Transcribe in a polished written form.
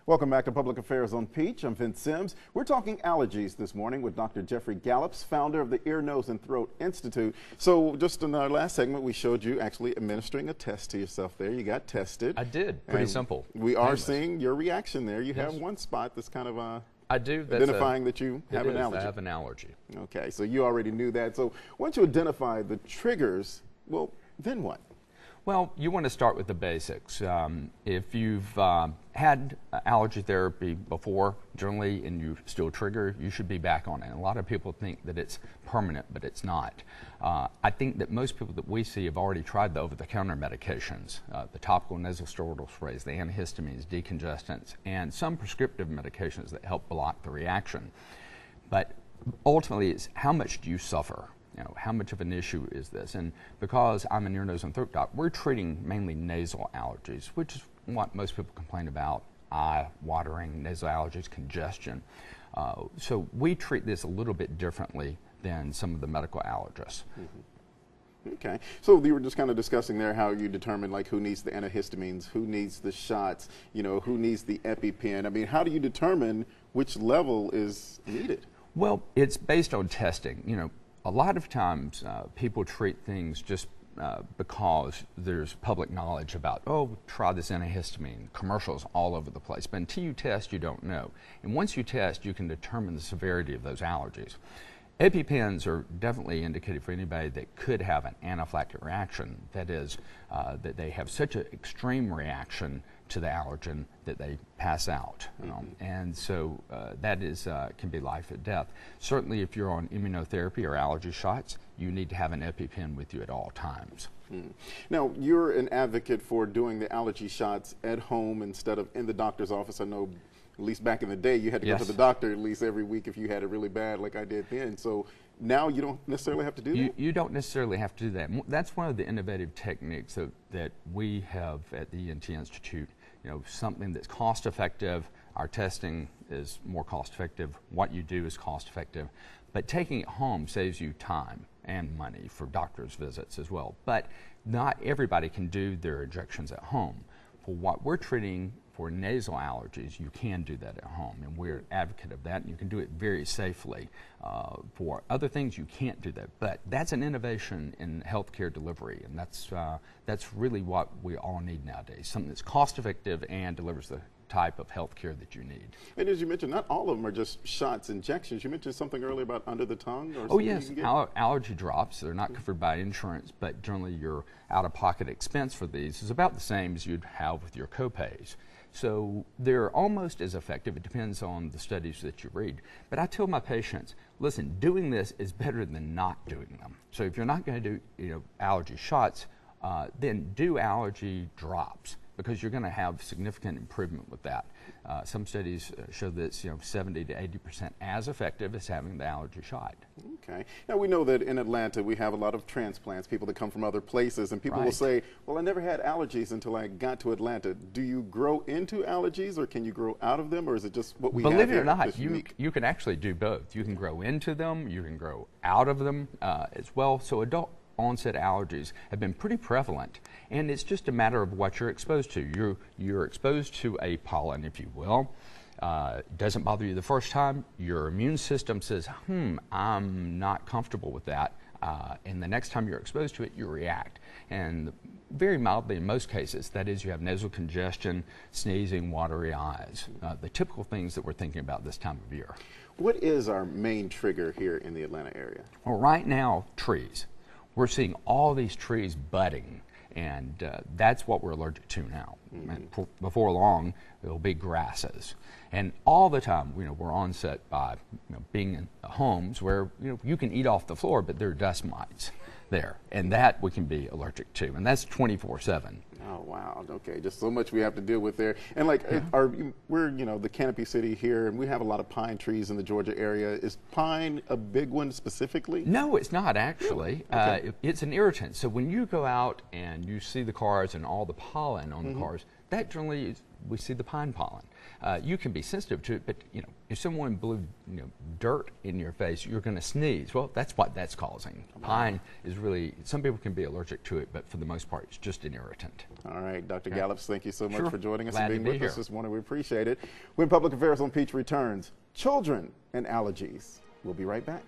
Welcome back to Public Affairs on Peach. I'm Vince Sims. We're talking allergies this morning with Dr. Jeffrey Gallops, founder of the Ear, Nose, and Throat Institute. So just in our last segment, we showed you actually administering a test to yourself there. You got tested. I did. Pretty simple. We are seeing your reaction there. You have one spot that's kind of identifying that you have an allergy. I have an allergy. Okay, so you already knew that. So once you identify the triggers, well, then what? Well, you want to start with the basics. If you've had allergy therapy before, generally, and you still trigger, you should be back on it. And a lot of people think that it's permanent, but it's not. I think that most people that we see have already tried the over-the-counter medications, the topical nasal-steroidal sprays, the antihistamines, decongestants, and some prescriptive medications that help block the reaction. But ultimately, it's how much do you suffer? You know, how much of an issue is this? And because I'm an ear, nose, and throat doc, we're treating mainly nasal allergies, which is what most people complain about: eye watering, nasal allergies, congestion. So we treat this a little bit differently than some of the medical allergists. Mm-hmm. Okay, so you were just kind of discussing there how you determine like who needs the antihistamines, who needs the shots, you know, who needs the EpiPen. I mean, how do you determine which level is needed? Well, it's based on testing. You know, a lot of times people treat things just because there's public knowledge about, oh, try this antihistamine, commercials all over the place. But until you test, you don't know. And once you test, you can determine the severity of those allergies. EpiPens are definitely indicated for anybody that could have an anaphylactic reaction. That is, that they have such an extreme reaction to the allergen that they pass out. And so that is can be life or death. Certainly if you're on immunotherapy or allergy shots, you need to have an EpiPen with you at all times. Now, you're an advocate for doing the allergy shots at home instead of in the doctor's office. I know at least back in the day, you had to go to the doctor at least every week if you had it really bad like I did then. So now you don't necessarily have to do that? You don't necessarily have to do that. That's one of the innovative techniques that we have at the ENT Institute. You know, something that's cost effective. Our testing is more cost effective. What you do is cost effective. But taking it home saves you time and money for doctor's visits as well. But not everybody can do their injections at home. For what we're treating for nasal allergies, you can do that at home, and we're an advocate of that, and you can do it very safely. For other things, you can't do that, but that's an innovation in healthcare delivery, and that's really what we all need nowadays, something that's cost-effective and delivers the type of health care that you need. And as you mentioned, not all of them are just shots, injections. You mentioned something earlier about under the tongue? Or oh yes, allergy drops. They're not covered by insurance, but generally your out-of-pocket expense for these is about the same as you'd have with your copays. So they're almost as effective. It depends on the studies that you read. But I tell my patients, listen, doing this is better than not doing them. So if you're not going to do allergy shots, then do allergy drops, because you're going to have significant improvement with that. Some studies show that it's 70 to 80% as effective as having the allergy shot. Okay. Now we know that in Atlanta we have a lot of transplants, people that come from other places, and people will say, well, I never had allergies until I got to Atlanta. Do you grow into allergies, or can you grow out of them, or is it just what we have here? Believe it or not, you can actually do both. You can grow into them, you can grow out of them as well. So adult onset allergies have been pretty prevalent, and it's just a matter of what you're exposed to. You're exposed to a pollen, if you will. It doesn't bother you the first time. Your immune system says, I'm not comfortable with that. And the next time you're exposed to it, you react. And very mildly in most cases, that is, you have nasal congestion, sneezing, watery eyes, the typical things that we're thinking about this time of year. What is our main trigger here in the Atlanta area? Well, right now, trees. We're seeing all these trees budding, and that's what we're allergic to now. And before long, it'll be grasses. And all the time, we're onset by being in homes where you can eat off the floor, but there are dust mites there, and that we can be allergic to, and that's 24/7. Oh wow! Okay, just so much we have to deal with there. And like, we're the Canopy City here, and we have a lot of pine trees in the Georgia area. Is pine a big one specifically? No, it's not actually. Really? Okay. It's an irritant. So when you go out and you see the cars and all the pollen on the cars, that generally is, we see the pine pollen. You can be sensitive to it, but if someone blew dirt in your face, you're going to sneeze. Well, that's what that's causing. Pine is really, some people can be allergic to it, but for the most part, it's just an irritant. All right, Dr. Gallups, thank you so much for joining us Glad and being to be with us here. this morning. We appreciate it. When Public Affairs on Peach returns, children and allergies. We'll be right back.